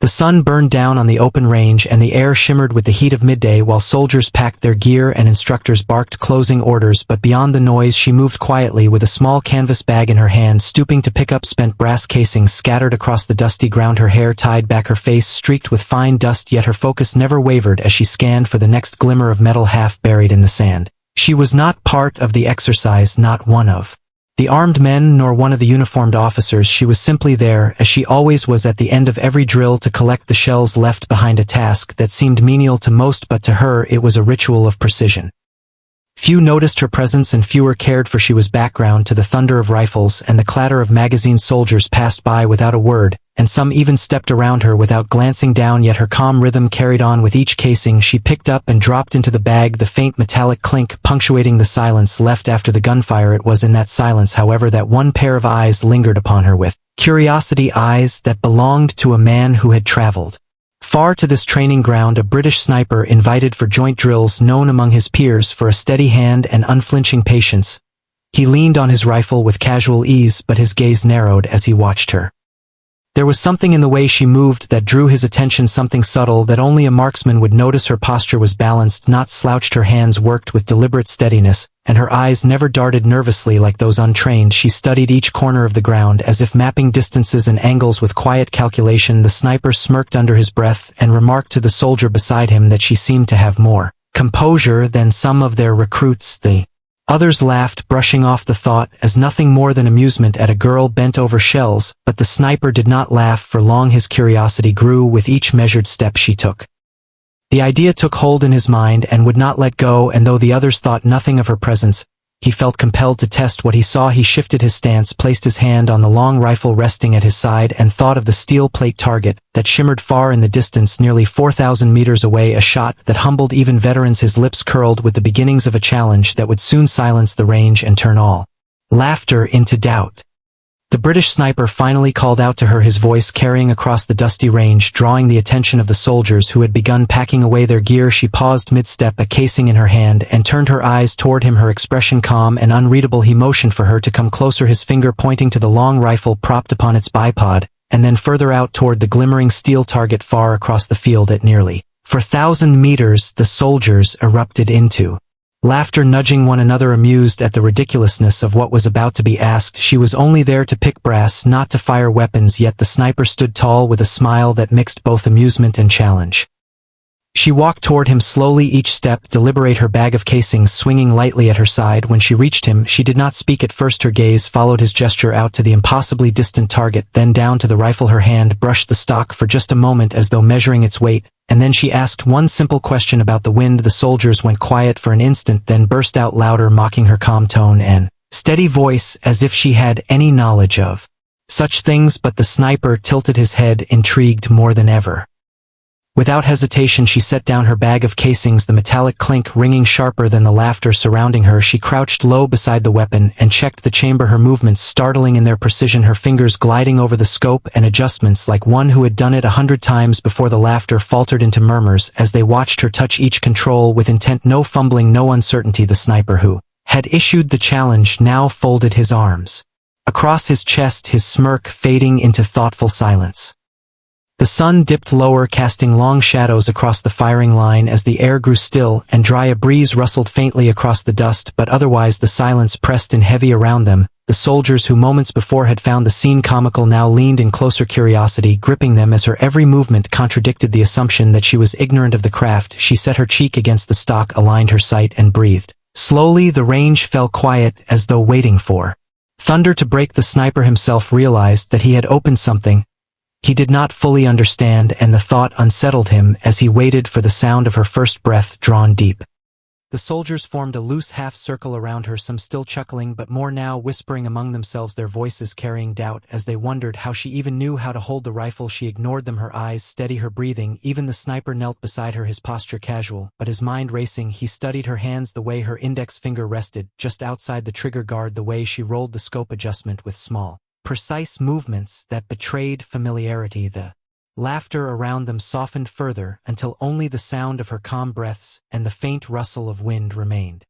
The sun burned down on the open range and the air shimmered with the heat of midday while soldiers packed their gear and instructors barked closing orders, but beyond the noise she moved quietly with a small canvas bag in her hand, stooping to pick up spent brass casings scattered across the dusty ground. Her hair tied back, her face streaked with fine dust, yet her focus never wavered as she scanned for the next glimmer of metal half buried in the sand. She was not part of the exercise, not one of the armed men nor one of the uniformed officers. She was simply there, as she always was at the end of every drill, to collect the shells left behind, a task that seemed menial to most, but to her it was a ritual of precision. Few noticed her presence and fewer cared, for she was background to the thunder of rifles and the clatter of magazines. Soldiers passed by without a word, and some even stepped around her without glancing down, yet her calm rhythm carried on. With each casing she picked up and dropped into the bag, the faint metallic clink punctuating the silence left after the gunfire. It was in that silence, however, that one pair of eyes lingered upon her with curiosity, eyes that belonged to a man who had traveled far to this training ground, a British sniper invited for joint drills, known among his peers for a steady hand and unflinching patience. He leaned on his rifle with casual ease, but his gaze narrowed as he watched her. There was something in the way she moved that drew his attention, something subtle that only a marksman would notice. Her posture was balanced, not slouched, her hands worked with deliberate steadiness, and her eyes never darted nervously like those untrained. She studied each corner of the ground as if mapping distances and angles with quiet calculation. The sniper smirked under his breath and remarked to the soldier beside him that she seemed to have more composure than some of their recruits. The others laughed, brushing off the thought as nothing more than amusement at a girl bent over shells, but the sniper did not laugh for long. His curiosity grew with each measured step she took. The idea took hold in his mind and would not let go, and though the others thought nothing of her presence, he felt compelled to test what he saw. He shifted his stance, placed his hand on the long rifle resting at his side, and thought of the steel plate target that shimmered far in the distance, nearly 4,000 meters away, a shot that humbled even veterans. His lips curled with the beginnings of a challenge that would soon silence the range and turn all laughter into doubt. The British sniper finally called out to her, his voice carrying across the dusty range, drawing the attention of the soldiers who had begun packing away their gear. She paused mid-step, a casing in her hand, and turned her eyes toward him, her expression calm and unreadable. He motioned for her to come closer, his finger pointing to the long rifle propped upon its bipod, and then further out toward the glimmering steel target far across the field. At nearly 4,000 meters, the soldiers erupted into laughter, nudging one another, amused at the ridiculousness of what was about to be asked. She was only there to pick brass, not to fire weapons, yet the sniper stood tall with a smile that mixed both amusement and challenge. She walked toward him slowly, each step deliberate, her bag of casings swinging lightly at her side. When she reached him, she did not speak at first. Her gaze followed his gesture out to the impossibly distant target, then down to the rifle. Her hand brushed the stock for just a moment as though measuring its weight, and then she asked one simple question about the wind. The soldiers went quiet for an instant, then burst out louder, mocking her calm tone and steady voice as if she had any knowledge of such things. But the sniper tilted his head, intrigued more than ever. Without hesitation she set down her bag of casings, the metallic clink ringing sharper than the laughter surrounding her. She crouched low beside the weapon and checked the chamber, her movements startling in their precision, her fingers gliding over the scope and adjustments like one who had done it 100 times before. The laughter faltered into murmurs as they watched her touch each control with intent, no fumbling, no uncertainty. The sniper who had issued the challenge now folded his arms across his chest, his smirk fading into thoughtful silence. The sun dipped lower, casting long shadows across the firing line as the air grew still and dry. A breeze rustled faintly across the dust, but otherwise the silence pressed in heavy around them. The soldiers who moments before had found the scene comical now leaned in closer, curiosity gripping them as her every movement contradicted the assumption that she was ignorant of the craft. She set her cheek against the stock, aligned her sight, and breathed. Slowly the range fell quiet, as though waiting for thunder to break. The sniper himself realized that he had opened something he did not fully understand, and the thought unsettled him as he waited for the sound of her first breath drawn deep. The soldiers formed a loose half-circle around her, some still chuckling but more now whispering among themselves, their voices carrying doubt as they wondered how she even knew how to hold the rifle. She ignored them, her eyes steady, her breathing. Even the sniper knelt beside her, his posture casual, but his mind racing. He studied her hands, the way her index finger rested just outside the trigger guard, the way she rolled the scope adjustment with small, precise movements that betrayed familiarity. The laughter around them softened further until only the sound of her calm breaths and the faint rustle of wind remained.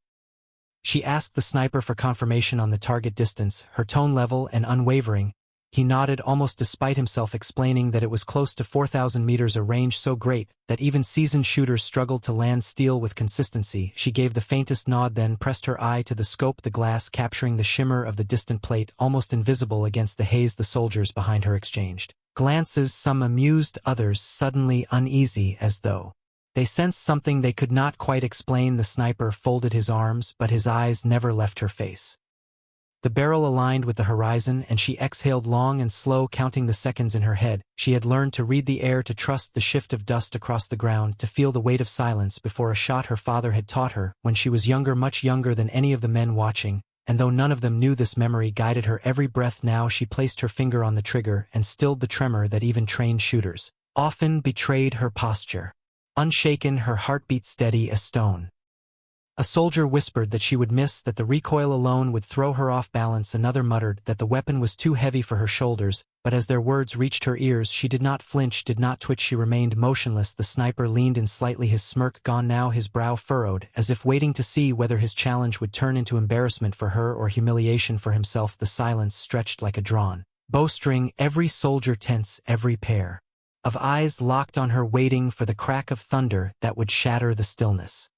She asked the sniper for confirmation on the target distance, her tone level and unwavering, He nodded almost despite himself, explaining that it was close to 4,000 meters, a range so great that even seasoned shooters struggled to land steel with consistency. She gave the faintest nod, then pressed her eye to the scope, the glass capturing the shimmer of the distant plate, almost invisible against the haze. The soldiers behind her exchanged glances, some amused, others suddenly uneasy, as though they sensed something they could not quite explain. The sniper folded his arms, but his eyes never left her face. The barrel aligned with the horizon, and she exhaled long and slow, counting the seconds in her head. She had learned to read the air, to trust the shift of dust across the ground, to feel the weight of silence before a shot. Her father had taught her when she was younger, much younger than any of the men watching, and though none of them knew, this memory guided her every breath. Now she placed her finger on the trigger and stilled the tremor that even trained shooters often betrayed. Her posture unshaken, her heartbeat steady as stone. A soldier whispered that she would miss, that the recoil alone would throw her off balance. Another muttered that the weapon was too heavy for her shoulders, but as their words reached her ears, she did not flinch, did not twitch. She remained motionless. The sniper leaned in slightly, his smirk gone now, his brow furrowed, as if waiting to see whether his challenge would turn into embarrassment for her or humiliation for himself. The silence stretched like a drawn bowstring, every soldier tense, every pair of eyes locked on her, waiting for the crack of thunder that would shatter the stillness.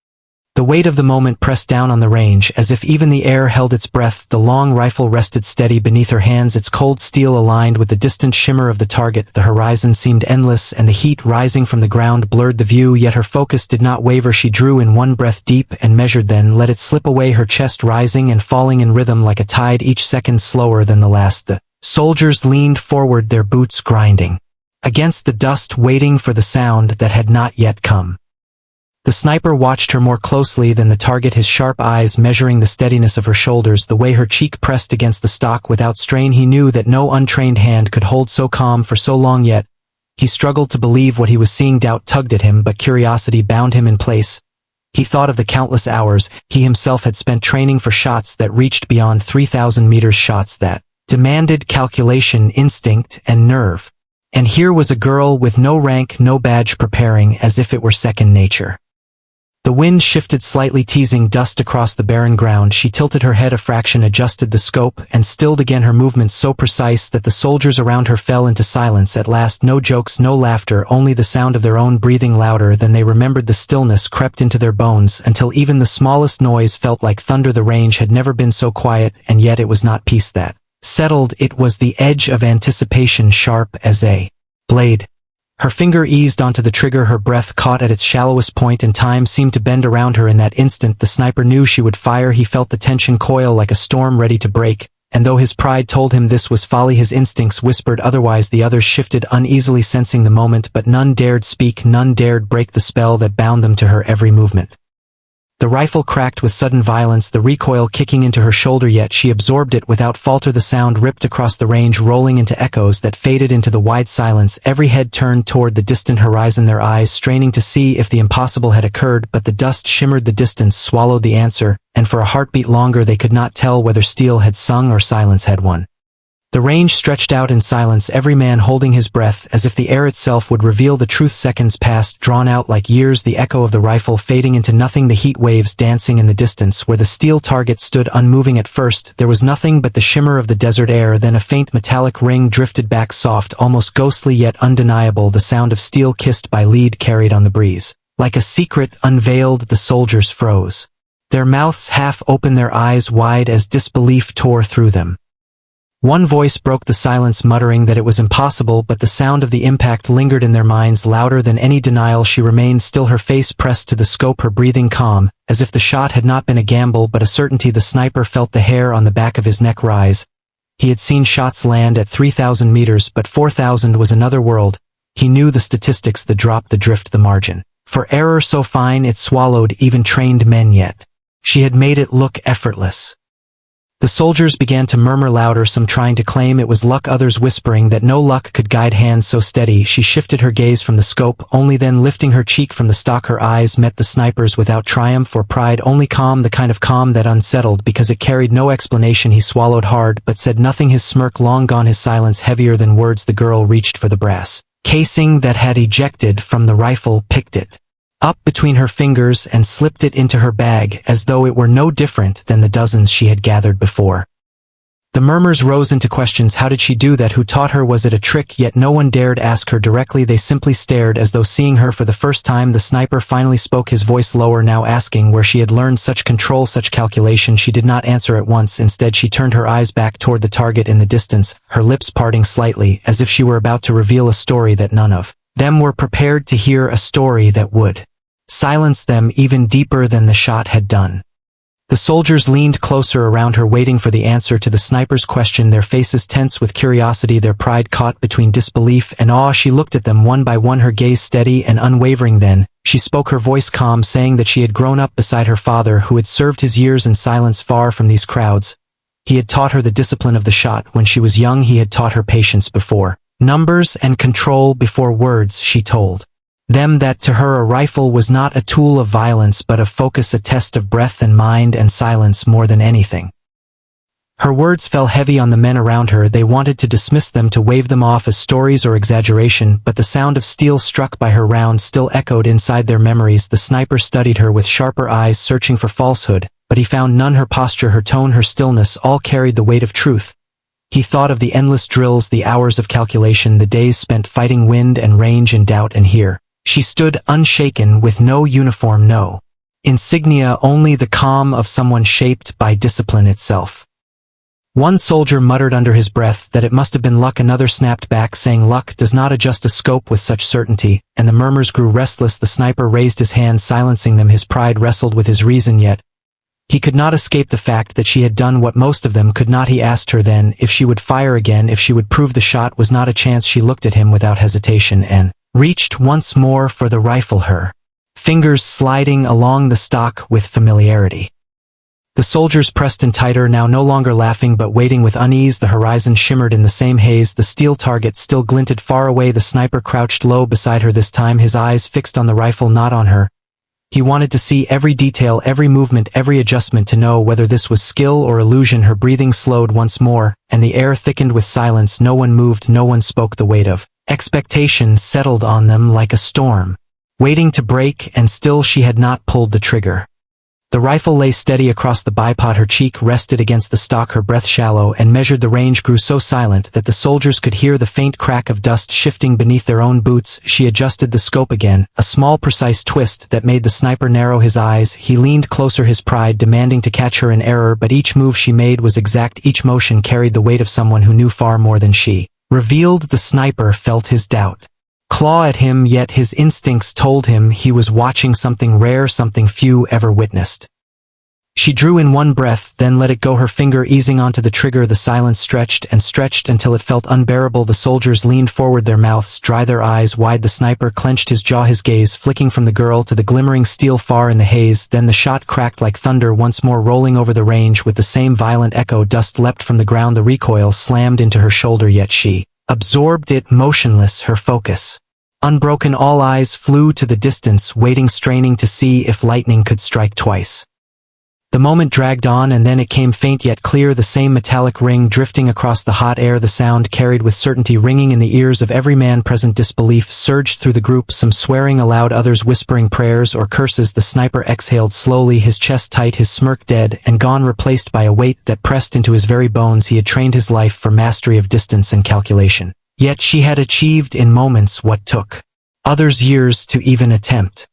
The weight of the moment pressed down on the range, as if even the air held its breath. The long rifle rested steady beneath her hands, its cold steel aligned with the distant shimmer of the target. The horizon seemed endless, and the heat rising from the ground blurred the view, yet her focus did not waver. She drew in one breath deep and measured, then let it slip away, her chest rising and falling in rhythm like a tide, each second slower than the last. The soldiers leaned forward, their boots grinding against the dust, waiting for the sound that had not yet come. The sniper watched her more closely than the target, his sharp eyes measuring the steadiness of her shoulders, the way her cheek pressed against the stock without strain. He knew that no untrained hand could hold so calm for so long, yet he struggled to believe what he was seeing. Doubt tugged at him, but curiosity bound him in place. He thought of the countless hours he himself had spent training for shots that reached beyond 3,000 meters, shots that demanded calculation, instinct, and nerve. And here was a girl with no rank, no badge, preparing as if it were second nature. The wind shifted slightly, teasing dust across the barren ground. She tilted her head a fraction, adjusted the scope, and stilled again, her movements so precise that the soldiers around her fell into silence. At last, no jokes, no laughter, only the sound of their own breathing. Louder than they remembered, the stillness crept into their bones until even the smallest noise felt like thunder. The range had never been so quiet, and yet it was not peace that settled, it was the edge of anticipation, sharp as a blade. Her finger eased onto the trigger, her breath caught at its shallowest point, and time seemed to bend around her. In that instant, the sniper knew she would fire. He felt the tension coil like a storm ready to break, and though his pride told him this was folly, his instincts whispered otherwise. The others shifted uneasily, sensing the moment, but none dared speak, none dared break the spell that bound them to her every movement. The rifle cracked with sudden violence, the recoil kicking into her shoulder, yet she absorbed it without falter. The sound ripped across the range, rolling into echoes that faded into the wide silence. Every head turned toward the distant horizon, their eyes straining to see if the impossible had occurred, but the dust shimmered, the distance swallowed the answer, and for a heartbeat longer they could not tell whether steel had sung or silence had won. The range stretched out in silence, every man holding his breath, as if the air itself would reveal the truth. Seconds passed, drawn out like years, the echo of the rifle fading into nothing, the heat waves dancing in the distance. Where the steel target stood unmoving at first, there was nothing but the shimmer of the desert air, then a faint metallic ring drifted back, soft, almost ghostly, yet undeniable. The sound of steel kissed by lead carried on the breeze. Like a secret unveiled, the soldiers froze. Their mouths half open, their eyes wide as disbelief tore through them. One voice broke the silence, muttering that it was impossible, but the sound of the impact lingered in their minds, louder than any denial. She remained still, her face pressed to the scope, her breathing calm, as if the shot had not been a gamble but a certainty. The sniper felt the hair on the back of his neck rise. He had seen shots land at 3,000 meters, but 4,000 was another world. He knew the statistics, the drop, the drift, the margin for error so fine it swallowed even trained men, yet she had made it look effortless. The soldiers began to murmur louder, some trying to claim it was luck, others whispering that no luck could guide hands so steady. She shifted her gaze from the scope, only then lifting her cheek from the stock. Her eyes met the sniper's without triumph or pride, only calm, the kind of calm that unsettled because it carried no explanation. He swallowed hard, but said nothing, his smirk long gone, his silence heavier than words. The girl reached for the brass casing that had ejected from the rifle, picked it up between her fingers and slipped it into her bag as though it were no different than the dozens she had gathered before. The murmurs rose into questions. How did she do that? Who taught her? Was it a trick? Yet no one dared ask her directly. They simply stared as though seeing her for the first time. The sniper finally spoke, his voice lower, now asking where she had learned such control, such calculation. She did not answer at once. Instead, she turned her eyes back toward the target in the distance, her lips parting slightly, as if she were about to reveal a story that none of them were prepared to hear, a story that would silence them even deeper than the shot had done. The soldiers leaned closer around her, waiting for the answer to the sniper's question, their faces tense with curiosity, their pride caught between disbelief and awe. She looked at them one by one, her gaze steady and unwavering. Then she spoke, her voice calm, saying that she had grown up beside her father, who had served his years in silence far from these crowds. He had taught her the discipline of the shot when she was young. He had taught her patience before numbers and control before words. She told them that to her a rifle was not a tool of violence but of focus, a test of breath and mind and silence more than anything. Her words fell heavy on the men around her. They wanted to dismiss them, to wave them off as stories or exaggeration, but the sound of steel struck by her round still echoed inside their memories. The sniper studied her with sharper eyes, searching for falsehood, but he found none. Her posture, her tone, her stillness, all carried the weight of truth. He thought of the endless drills, the hours of calculation, the days spent fighting wind and range and doubt, and here she stood unshaken, with no uniform, no insignia, only the calm of someone shaped by discipline itself. One soldier muttered under his breath that it must have been luck. Another snapped back, saying luck does not adjust a scope with such certainty, and the murmurs grew restless. The sniper raised his hand, silencing them. His pride wrestled with his reason, yet he could not escape the fact that she had done what most of them could not. He asked her then if she would fire again, if she would prove the shot was not a chance. She looked at him without hesitation and reached once more for the rifle, her fingers sliding along the stock with familiarity. The soldiers pressed in tighter, now no longer laughing but waiting with unease. The horizon shimmered in the same haze. The steel target still glinted far away. The sniper crouched low beside her, this time his eyes fixed on the rifle, not on her. He wanted to see every detail, every movement, every adjustment, to know whether this was skill or illusion. Her breathing slowed once more, and the air thickened with silence. No one moved, no one spoke. The weight of expectation settled on them like a storm, waiting to break, and still she had not pulled the trigger. The rifle lay steady across the bipod. Her cheek rested against the stock, her breath shallow and measured. The range grew so silent that the soldiers could hear the faint crack of dust shifting beneath their own boots. She adjusted the scope again, a small precise twist that made the sniper narrow his eyes. He leaned closer, his pride demanding to catch her in error, but each move she made was exact. Each motion carried the weight of someone who knew far more than she revealed. The sniper felt his doubt claw at him, yet his instincts told him he was watching something rare, something few ever witnessed. She drew in one breath, then let it go, her finger easing onto the trigger. The silence stretched and stretched until it felt unbearable. The soldiers leaned forward, their mouths dry, their eyes wide. The sniper clenched his jaw, his gaze flicking from the girl to the glimmering steel far in the haze. Then the shot cracked like thunder, once more rolling over the range with the same violent echo. Dust leapt from the ground, the recoil slammed into her shoulder, yet she absorbed it motionless, her focus unbroken. All eyes flew to the distance, waiting, straining to see if lightning could strike twice. The moment dragged on, and then it came, faint yet clear, the same metallic ring drifting across the hot air. The sound carried with certainty, ringing in the ears of every man present. Disbelief surged through the group, some swearing aloud, others whispering prayers or curses. The sniper exhaled slowly, his chest tight, his smirk dead and gone, replaced by a weight that pressed into his very bones. He had trained his life for mastery of distance and calculation. Yet she had achieved in moments what took others years to even attempt.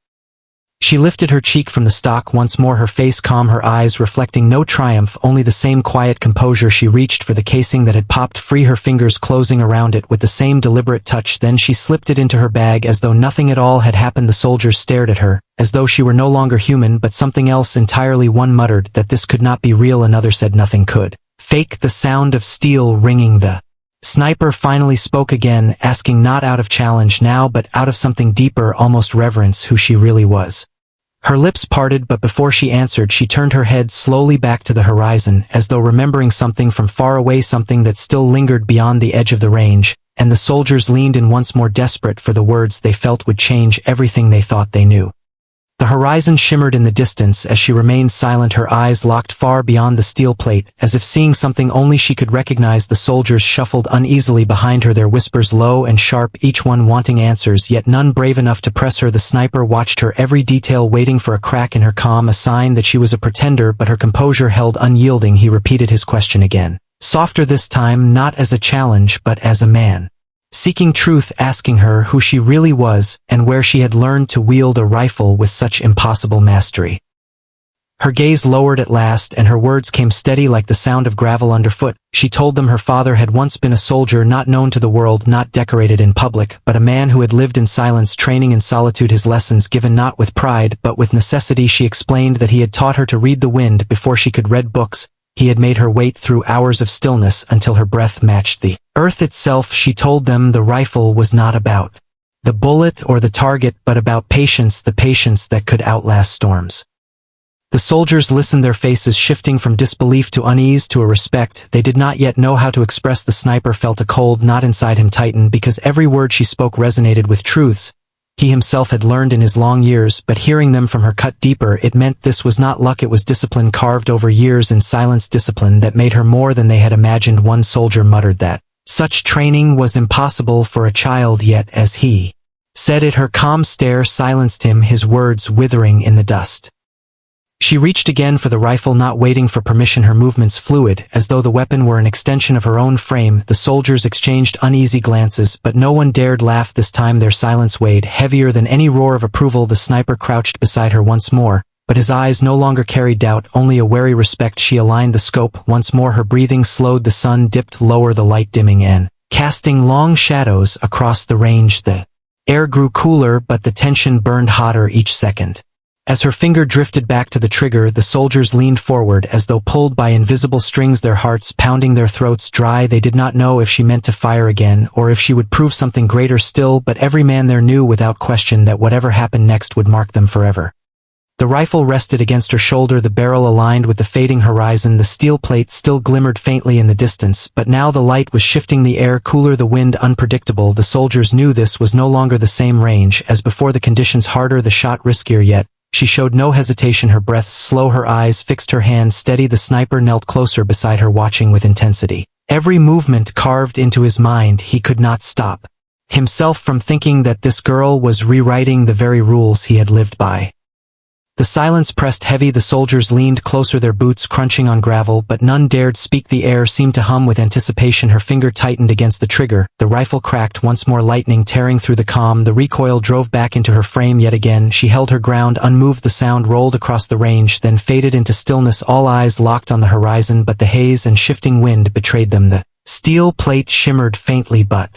She lifted her cheek from the stock once more, her face calm, her eyes reflecting no triumph, only the same quiet composure. She reached for the casing that had popped free, her fingers closing around it with the same deliberate touch. Then she slipped it into her bag as though nothing at all had happened. The soldiers stared at her, as though she were no longer human but something else entirely. One muttered that this could not be real, another said nothing could fake the sound of steel ringing. The sniper finally spoke again, asking not out of challenge now but out of something deeper, almost reverence, who she really was. Her lips parted, but before she answered she turned her head slowly back to the horizon, as though remembering something from far away, something that still lingered beyond the edge of the range, and the soldiers leaned in once more, desperate for the words they felt would change everything they thought they knew. The horizon shimmered in the distance as she remained silent, her eyes locked far beyond the steel plate, as if seeing something only she could recognize. The soldiers shuffled uneasily behind her, their whispers low and sharp, each one wanting answers, yet none brave enough to press her. The sniper watched her every detail, waiting for a crack in her calm, a sign that she was a pretender, but her composure held unyielding. He repeated his question again, Softer this time, not as a challenge but as a man. Seeking truth, asking her who she really was, and where she had learned to wield a rifle with such impossible mastery. Her gaze lowered at last, and her words came steady like the sound of gravel underfoot. She told them her father had once been a soldier, not known to the world, not decorated in public, but a man who had lived in silence, training in solitude, his lessons given not with pride, but with necessity. She explained that he had taught her to read the wind before she could read books. He had made her wait through hours of stillness until her breath matched the earth itself. She told them the rifle was not about the bullet or the target, but about patience, the patience that could outlast storms. The soldiers listened, their faces shifting from disbelief to unease to a respect. They did not yet know how to express. The sniper felt a cold knot inside him tighten, because every word she spoke resonated with truths he himself had learned in his long years, but hearing them from her cut deeper. It meant this was not luck, it was discipline carved over years in silence, discipline that made her more than they had imagined. One soldier muttered that such training was impossible for a child, yet as he said it, her calm stare silenced him, his words withering in the dust. She reached again for the rifle, not waiting for permission, her movements fluid, as though the weapon were an extension of her own frame. The soldiers exchanged uneasy glances, but no one dared laugh this time. Their silence weighed heavier than any roar of approval. The sniper crouched beside her once more, but his eyes no longer carried doubt, only a wary respect. She aligned the scope once more, her breathing slowed. The sun dipped lower, the light dimming and casting long shadows across the range. The air grew cooler, but the tension burned hotter each second. As her finger drifted back to the trigger, the soldiers leaned forward as though pulled by invisible strings, their hearts pounding, their throats dry. They did not know if she meant to fire again, or if she would prove something greater still, but every man there knew without question that whatever happened next would mark them forever. The rifle rested against her shoulder, the barrel aligned with the fading horizon. The steel plate still glimmered faintly in the distance, but now the light was shifting, the air cooler, the wind unpredictable. The soldiers knew this was no longer the same range as before, the conditions harder, the shot riskier, yet she showed no hesitation, her breath slow, her eyes fixed, her hands steady. The sniper knelt closer beside her, watching with intensity. Every movement carved into his mind. He could not stop himself from thinking that this girl was rewriting the very rules he had lived by. The silence pressed heavy, the soldiers leaned closer, their boots crunching on gravel, but none dared speak. The air seemed to hum with anticipation. Her finger tightened against the trigger, the rifle cracked once more, lightning tearing through the calm. The recoil drove back into her frame yet again. She held her ground, unmoved. The sound rolled across the range, then faded into stillness, all eyes locked on the horizon, but the haze and shifting wind betrayed them. The steel plate shimmered faintly, but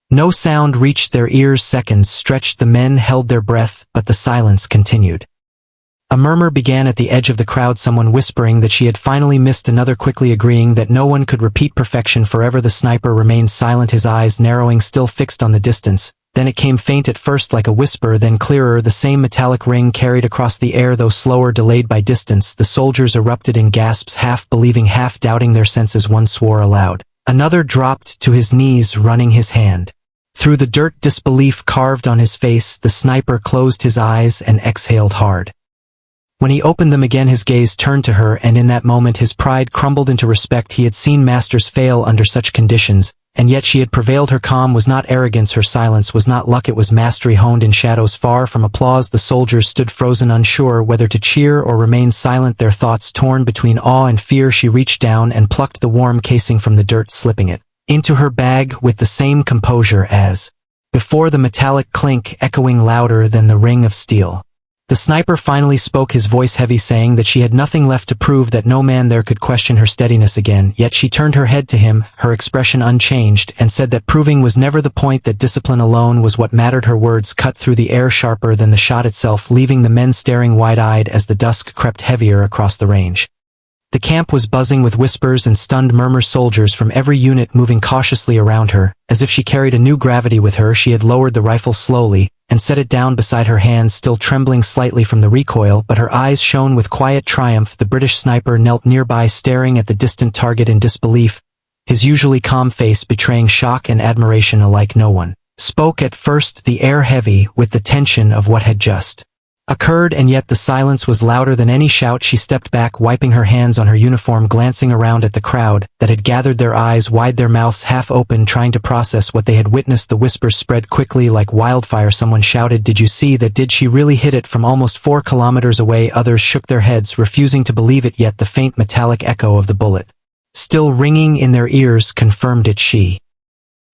no sound reached their ears. Seconds stretched, the men held their breath, but the silence continued. A murmur began at the edge of the crowd, someone whispering that she had finally missed, another quickly agreeing that no one could repeat perfection forever. The sniper remained silent, his eyes narrowing, still fixed on the distance. Then it came, faint at first like a whisper, then clearer, the same metallic ring carried across the air, though slower, delayed by distance. The soldiers erupted in gasps, half believing, half doubting their senses. One swore aloud. Another dropped to his knees, running his hand through the dirt, disbelief carved on his face. The sniper closed his eyes and exhaled hard. When he opened them again, his gaze turned to her, and in that moment his pride crumbled into respect. He had seen masters fail under such conditions, and yet she had prevailed. Her calm was not arrogance, her silence was not luck, it was mastery honed in shadows, far from applause. The soldiers stood frozen, unsure whether to cheer or remain silent, their thoughts torn between awe and fear. She reached down and plucked the warm casing from the dirt, slipping it into her bag with the same composure as before, the metallic clink echoing louder than the ring of steel. The sniper finally spoke, his voice heavy, saying that she had nothing left to prove, that no man there could question her steadiness again. Yet she turned her head to him, her expression unchanged, and said that proving was never the point, that discipline alone was what mattered. Her words cut through the air sharper than the shot itself, leaving the men staring wide-eyed as the dusk crept heavier across the range. The camp was buzzing with whispers and stunned murmurs, soldiers from every unit moving cautiously around her. As if she carried a new gravity with her, she had lowered the rifle slowly and set it down beside her, hands still trembling slightly from the recoil, but her eyes shone with quiet triumph. The British sniper knelt nearby, staring at the distant target in disbelief, his usually calm face betraying shock and admiration alike. No one spoke at first, the air heavy with the tension of what had just occurred, and yet the silence was louder than any shout. She stepped back, wiping her hands on her uniform, glancing around at the crowd that had gathered, their eyes wide, their mouths half open, trying to process what they had witnessed. The whispers spread quickly like wildfire. Someone shouted, "Did you see that? Did she really hit it from almost 4 kilometers away?" Others shook their heads, refusing to believe it, yet the faint metallic echo of the bullet still ringing in their ears, confirmed it. She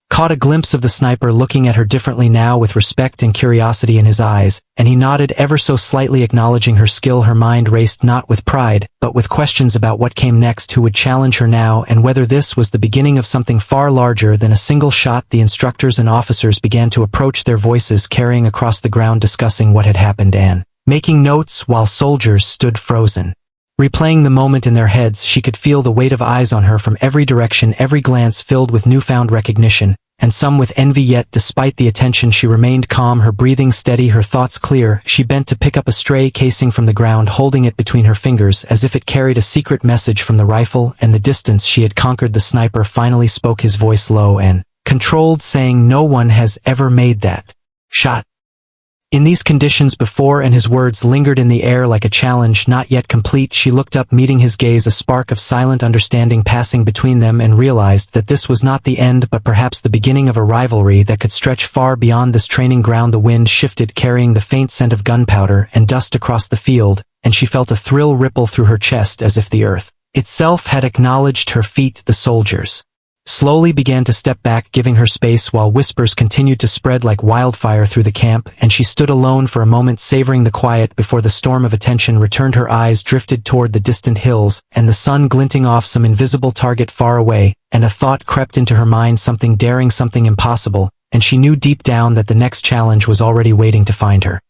caught a glimpse of the sniper looking at her differently now, with respect and curiosity in his eyes, and he nodded ever so slightly, acknowledging her skill. Her mind raced not with pride, but with questions about what came next, who would challenge her now, and whether this was the beginning of something far larger than a single shot. The instructors and officers began to approach, their voices carrying across the ground, discussing what had happened and making notes, while soldiers stood frozen, replaying the moment in their heads. She could feel the weight of eyes on her from every direction, every glance filled with newfound recognition, and some with envy. Yet despite the attention, she remained calm, her breathing steady, her thoughts clear. She bent to pick up a stray casing from the ground, holding it between her fingers as if it carried a secret message from the rifle and the distance she had conquered. The sniper finally spoke, his voice low and controlled, saying, "No one has ever made that shot in these conditions before," and his words lingered in the air like a challenge not yet complete. She looked up, meeting his gaze, a spark of silent understanding passing between them, and realized that this was not the end, but perhaps the beginning of a rivalry that could stretch far beyond this training ground. The wind shifted, carrying the faint scent of gunpowder and dust across the field, and she felt a thrill ripple through her chest, as if the earth itself had acknowledged her feat. The soldiers slowly began to step back, giving her space, while whispers continued to spread like wildfire through the camp, and she stood alone for a moment, savoring the quiet before the storm of attention returned. Her eyes drifted toward the distant hills, and the sun glinting off some invisible target far away, and a thought crept into her mind, something daring, something impossible, and she knew deep down that the next challenge was already waiting to find her.